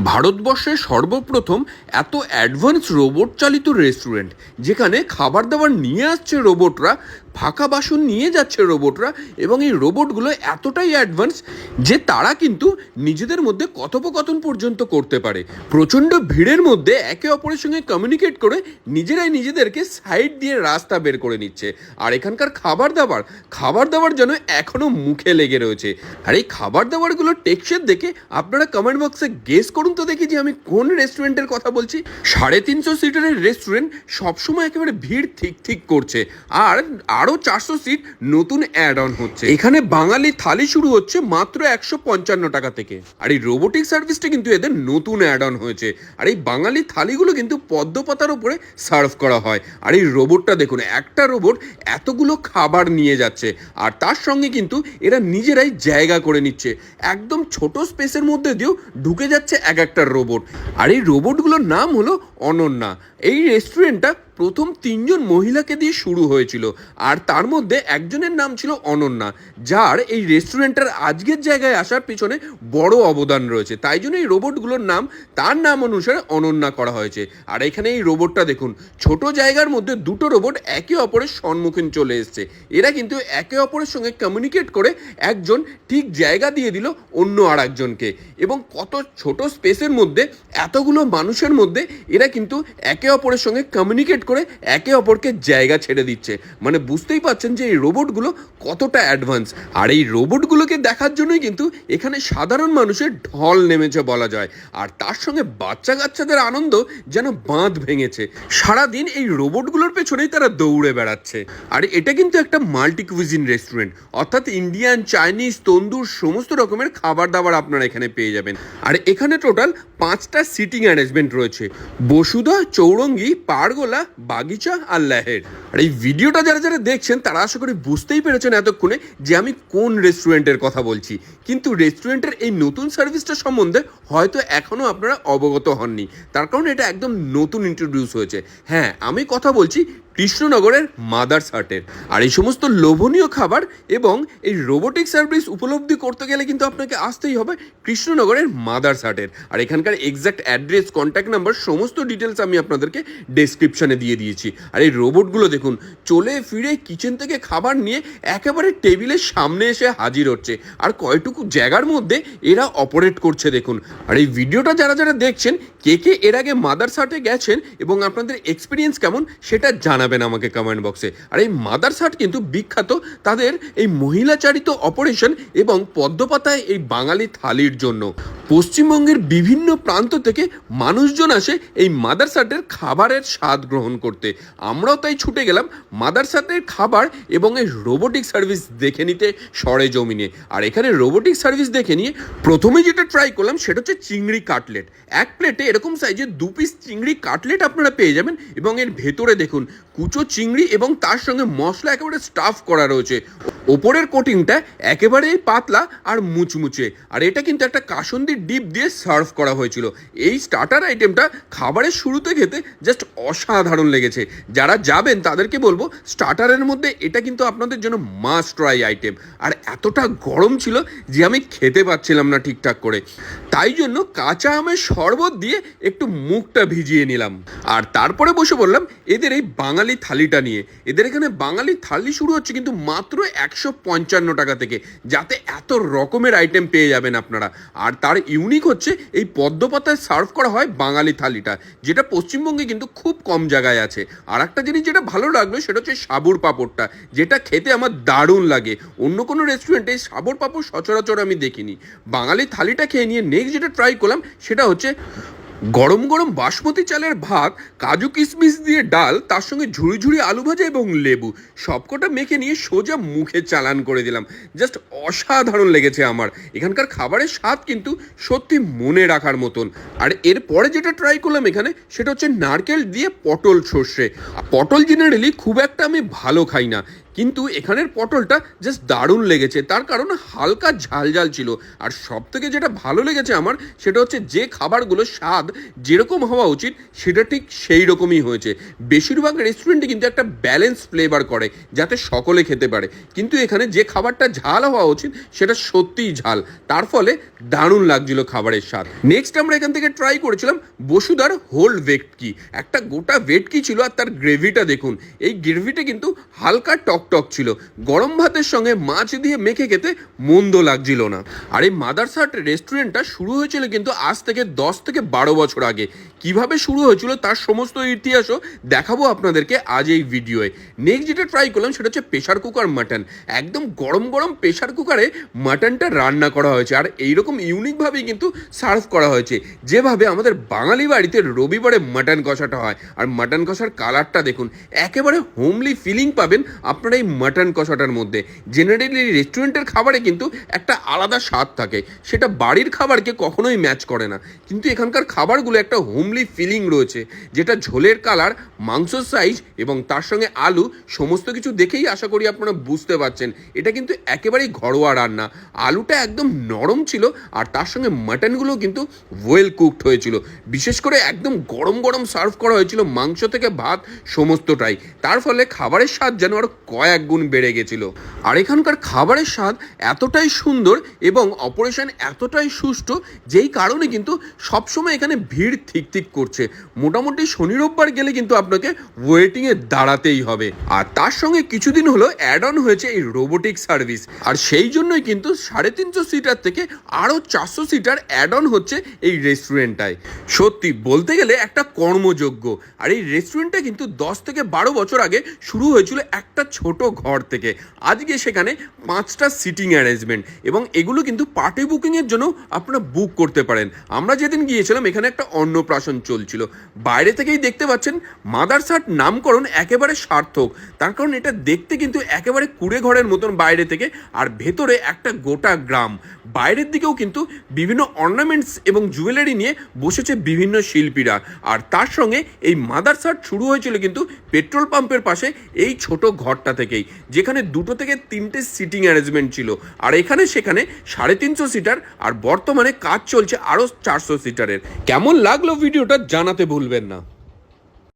ভারতবর্ষে সর্বপ্রথম এত অ্যাডভান্স রোবট চালিত রেস্টুরেন্ট, যেখানে খাবার দাবার নিয়ে আসছে রোবটরা, ফাঁকা বাসন নিয়ে যাচ্ছে রোবটরা, এবং এই রোবটগুলো এতটাই অ্যাডভান্স যে তারা কিন্তু নিজেদের মধ্যে কথোপকথন পর্যন্ত করতে পারে। প্রচণ্ড ভিড়ের মধ্যে একে অপরের সঙ্গে কমিউনিকেট করে নিজেরাই নিজেদেরকে সাইড দিয়ে রাস্তা বের করে নিচ্ছে। আর এখানকার খাবার দাবার যেন এখনও মুখে লেগে রয়েছে। আর এই খাবার দাবারগুলোর টেক্সচার দেখে আপনারা কমেন্ট বক্সে গেস করুন তো দেখি যে আমি কোন রেস্টুরেন্টের কথা বলছি। 350 সিটারের রেস্টুরেন্ট সবসময় একেবারে ভিড় ঠিক করছে, আর আরও 400 সিট নতুন অ্যাড অন হচ্ছে। এখানে বাঙালি থালি শুরু হচ্ছে মাত্র 155 টাকা থেকে। আর এই রোবোটিক সার্ভিসটা কিন্তু এদের নতুন অ্যাড অন হয়েছে। আর এই বাঙালি থালিগুলো কিন্তু পদ্ম পাতার উপরে সার্ভ করা হয়। আর এই রোবটটা দেখুন, একটা রোবট এতগুলো খাবার নিয়ে যাচ্ছে, আর তার সঙ্গে কিন্তু এরা নিজেরাই জায়গা করে নিচ্ছে। একদম ছোট স্পেসের মধ্যে দিয়েও ঢুকে যাচ্ছে এক একটা রোবট। আর এই রোবটগুলোর নাম হলো অনন্যা। এই রেস্টুরেন্টটা প্রথম 3 জন মহিলাকে দিয়ে শুরু হয়েছিল, আর তার মধ্যে একজনের নাম ছিল অনন্যা, যার এই রেস্টুরেন্টের আজকের জায়গায় আসার পিছনে বড় অবদান রয়েছে। তাই জন্য এই রোবটগুলোর নাম তার নাম অনুসারে অনন্যা করা হয়েছে। আর এখানে এই রোবটটা দেখুন, ছোট জায়গার মধ্যে দুটো রোবট একে অপরের সম্মুখীন চলে এসছে। এরা কিন্তু একে অপরের সঙ্গে কমিউনিকেট করে একজন ঠিক জায়গা দিয়ে দিল অন্য আর একজনকে, এবং কত ছোট স্পেসের মধ্যে এতগুলো মানুষের মধ্যে এরা কিন্তু একে অপরের সঙ্গে কমিউনিকেট করে একে অপরকে জায়গা ছেড়ে দিচ্ছে। মানে বুঝতেই পারছেন যে এই রোবটগুলো কতটা অ্যাডভান্স। আর এই রোবটগুলোকে দেখার জন্যই কিন্তু এখানে সাধারণ মানুষের ঢল নেমেছে বলা যায়। আর তার সঙ্গে বাচ্চা কাচ্চাদের আনন্দ যেন বাঁধ ভেঙেছে। সারাদিন এই রোবটগুলোর পেছনেই তারা দৌড়ে বেড়াচ্ছে। আর এটা কিন্তু একটা মাল্টি কুইজিন রেস্টুরেন্ট, অর্থাৎ ইন্ডিয়ান, চাইনিজ, তন্দুর সমস্ত রকমের খাবার দাবার আপনারা এখানে পেয়ে যাবেন। আর এখানে টোটাল 5টা সিটিং অ্যারেঞ্জমেন্ট রয়েছে: বসুধা, চৌরঙ্গি, পারগোলা, বাগিচা আর লেহের। আর এই ভিডিওটা যারা যারা দেখছেন তারা আশা করি বুঝতেই পেরেছেন এতক্ষণে যে আমি কোন রেস্টুরেন্টের কথা বলছি। কিন্তু রেস্টুরেন্টের এই নতুন সার্ভিসটা সম্বন্ধে হয়তো এখনও আপনারা অবগত হননি, তার কারণ এটা একদম নতুন ইন্ট্রোডিউস হয়েছে। হ্যাঁ, আমি কথা বলছি কৃষ্ণনগরের মাদার্স হাটের। আর এই সমস্ত লোভনীয় খাবার এবং এই রোবোটিক সার্ভিস উপলব্ধি করতে গেলে কিন্তু আপনাকে আসতেই হবে কৃষ্ণনগরের মাদার্স হাটের। আর এখানকার এক্স্যাক্ট অ্যাড্রেস, কন্ট্যাক্ট নাম্বার, সমস্ত ডিটেলস আমি আপনাদেরকে ডেসক্রিপশানে দিয়ে দিয়েছি। আর এই রোবটগুলো দেখুন, চলে ফিরে কিচেন থেকে খাবার নিয়ে একেবারে টেবিলের সামনে এসে হাজির হচ্ছে। আর কয়টুকু জায়গার মধ্যে এরা অপারেট করছে দেখুন। আর এই ভিডিওটা যারা যারা দেখছেন, কে এর আগে মাদার্স হাটে গেছেন এবং আপনাদের এক্সপিরিয়েন্স কেমন সেটা জানাবেন আমাকে কমেন্ট বক্সে। আর এই মাদার্স হাট কিন্তু বিখ্যাত তাদের এই মহিলাচালিত অপারেশন এবং পদ্মপাতায় এই বাঙালি থালির জন্য। পশ্চিমবঙ্গের বিভিন্ন প্রান্ত থেকে মানুষজন আসে এই মাদার্স হাটের খাবারের স্বাদ গ্রহণ করতে। আমরাও তাই ছুটে গেলাম মাদার্স হাটের খাবার এবং এই রোবোটিক সার্ভিস দেখে নিতে সরেজমিনে। আর এখানে রোবোটিক সার্ভিস দেখে নিয়ে প্রথমে যেটা ট্রাই করলাম সেটা হচ্ছে চিংড়ি কাটলেট। এক প্লেটে এরকম সাইজে 2 পিস চিংড়ি কাটলেট আপনারা পেয়ে যাবেন, এবং এর ভেতরে দেখুন কুচো চিংড়ি এবং তার সঙ্গে মশলা একেবারে স্টাফ করা রয়েছে। ওপরের কোটিংটা একেবারেই পাতলা আর মুচমুচে। আর এটা কিন্তু একটা কাসুন্দির ডিপ দিয়ে সার্ভ করা হয়েছিল। এই স্টার্টার আইটেমটা খাবারের শুরুতে খেতে জাস্ট অসাধারণ লেগেছে। যারা যাবেন তাদেরকে বলবো স্টার্টারের মধ্যে এটা কিন্তু আপনাদের জন্য মাস্ট ট্রাই আইটেম। আর এতটা গরম ছিল যে আমি খেতে পাচ্ছিলাম না ঠিকঠাক করে, তাই জন্য কাঁচা আমের শরবত দিয়ে একটু মুখটা ভিজিয়ে নিলাম। আর তারপরে বসে বললাম এদের এই বাঙালি থালিটা নিয়ে। এদের এখানে বাঙালি থালি শুরু হচ্ছে কিন্তু মাত্র 155 টাকা থেকে, যাতে এত রকমের আইটেম পেয়ে যাবেন আপনারা। আর তার ইউনিক হচ্ছে এই পদ্মপাতায় সার্ভ করা হয় বাঙালি থালিটা, যেটা পশ্চিমবঙ্গে কিন্তু খুব কম জায়গায় আছে। আর একটা জিনিস যেটা ভালো লাগলো সেটা হচ্ছে সাবুর পাঁপড়টা, যেটা খেতে আমার দারুণ লাগে। অন্য কোনো রেস্টুরেন্টে সাবুর পাঁপড় সচরাচর আমি দেখিনি। বাঙালি থালিটা খেয়ে নিয়ে নেক্সট যেটা ট্রাই করলাম সেটা হচ্ছে গরম গরম বাসমতি চালের ভাত, কাজু কিশমিশ দিয়ে ডাল, তার সঙ্গে ঝুড়ি ঝুড়ি আলু ভাজা এবং লেবু, সবকটা মেখে নিয়ে সোজা মুখে চালান করে দিলাম। জাস্ট অসাধারণ লেগেছে আমার। এখানকার খাবারের স্বাদ কিন্তু সত্যি মনে রাখার মতন। আর এরপরে যেটা ট্রাই করলাম এখানে সেটা হচ্ছে নারকেল দিয়ে পটল সর্ষে। পটল জেনারেলি খুব একটা আমি ভালো খাই না, কিন্তু এখানের পটলটা জাস্ট দারুণ লেগেছে, তার কারণ হালকা ঝাল ঝাল ছিল। আর সব থেকে যেটা ভালো লেগেছে আমার সেটা হচ্ছে যে খাবারগুলো স্বাদ যেরকম হওয়া উচিত সেটা ঠিক সেই রকমই হয়েছে। বেশিরভাগ রেস্টুরেন্টে কিন্তু একটা ব্যালেন্স ফ্লেভার করে যাতে সকলে খেতে পারে, কিন্তু এখানে যে খাবারটা ঝাল হওয়া উচিত সেটা সত্যিই ঝাল, তার ফলে দারুণ লাগছিল খাবারের স্বাদ। নেক্সট আমরা এখান থেকে ট্রাই করেছিলাম বসুধার হোল ভেটকি। একটা গোটা ভেটকি ছিল, আর তার গ্রেভিটা দেখুন, এই গ্রেভিটা কিন্তু হালকা টক ছিল। গরম ভাতের সঙ্গে মাছ দিয়ে মেখে খেতে মন্দ লাগছিল না। আর এই মাদার্স হাট রেস্টুরেন্টটা শুরু হয়েছিল কিন্তু আজ থেকে 10 থেকে 12 বছর আগে। কিভাবে শুরু হয়েছিল তার সমস্ত ইতিহাসও দেখাবো আপনাদেরকে আজ এই ভিডিওয়ে। নেক্সট যেটা ট্রাই করলাম সেটা হচ্ছে প্রেশার কুকার মাটন। একদম গরম গরম প্রেশার কুকারে মাটনটা রান্না করা হয়েছে, আর এইরকম ইউনিকভাবেই কিন্তু সার্ভ করা হয়েছে, যেভাবে আমাদের বাঙালি বাড়িতে রবিবারে মাটন কষাটা হয়। আর মাটন কষার কালারটা দেখুন, একেবারে হোমলি ফিলিং পাবেন আপনারা এই মাটন কষাটার মধ্যে। জেনারেলি রেস্টুরেন্টের খাবারে কিন্তু একটা আলাদা স্বাদ থাকে, সেটা বাড়ির খাবারকে কখনোই ম্যাচ করে না, কিন্তু এখানকার খাবারগুলো একটা হোমলি ফিলিং রয়েছে, যেটা ঝোলের কালার, মাংসর সাইজ এবং তার সঙ্গে আলু সমস্ত কিছু দেখেই আশা করি আপনারা বুঝতে পারছেন এটা কিন্তু একেবারেই ঘরোয়া রান্না। আলুটা একদম নরম ছিল, আর তার সঙ্গে মাটনগুলো কিন্তু ওয়েল কুকড হয়েছিল। বিশেষ করে একদম গরম গরম সার্ভ করা হয়েছিল মাংস থেকে ভাত সমস্তটাই, তার ফলে খাবারের স্বাদ যেন আরো কয়েক গুণ বেড়ে গেছিল। আর এখানকার খাবারের স্বাদ এতটাই সুন্দর এবং অপারেশন এতটাই সুষ্ঠু, যেই কারণে কিন্তু সবসময় এখানে ভিড় ঠিক করছে। মোটামুটি শনি রোববার গেলে কিন্তু আপনাকে ওয়েটিংয়ে দাঁড়াতেই হবে। আর তার সঙ্গে কিছুদিন হলো অ্যাড অন হয়েছে এই রোবোটিক সার্ভিস, আর সেই জন্যই কিন্তু 350 সিটার থেকে আরও 400 সিটার অ্যাড অন হচ্ছে এই রেস্টুরেন্টটায়। সত্যি বলতে গেলে একটা কর্মযোগ্য। আর এই রেস্টুরেন্টটা কিন্তু 10 থেকে 12 বছর আগে শুরু হয়েছিল একটা ছোট ঘর থেকে। আজকে সেখানে 5টা সিটিং অ্যারেঞ্জমেন্ট, এবং এগুলো কিন্তু পার্টি বুকিংয়ের জন্য আপনারা বুক করতে পারেন। আমরা যেদিন গিয়েছিলাম এখানে একটা অন্নপ্রাশন চলছিল। বাইরে থেকেই দেখতে পাচ্ছেন মাদার্স হাট নামকরণ একেবারে সার্থক, তার কারণ এটা দেখতে কিন্তু একেবারে কুড়ে ঘরের মতন বাইরে থেকে, আর ভেতরে একটা গোটা গ্রাম। বাইরের দিকেও কিন্তু বিভিন্ন অর্নামেন্টস এবং জুয়েলারি নিয়ে বসেছে বিভিন্ন শিল্পীরা। আর তার সঙ্গে এই মাদার্স হাট শুরু হয়েছিল কিন্তু পেট্রোল পাম্পের পাশে এই ছোট ঘরটা থেকেই, যেখানে 2 থেকে 3টে সিটিং অ্যারেঞ্জমেন্ট ছিল। আর এখানে সেখানে 350 সিটার, আর বর্তমানে কাজ চলছে আরও 400 সিটারের। কেমন লাগলো ভিডিওটা জানাতে ভুলবেন না।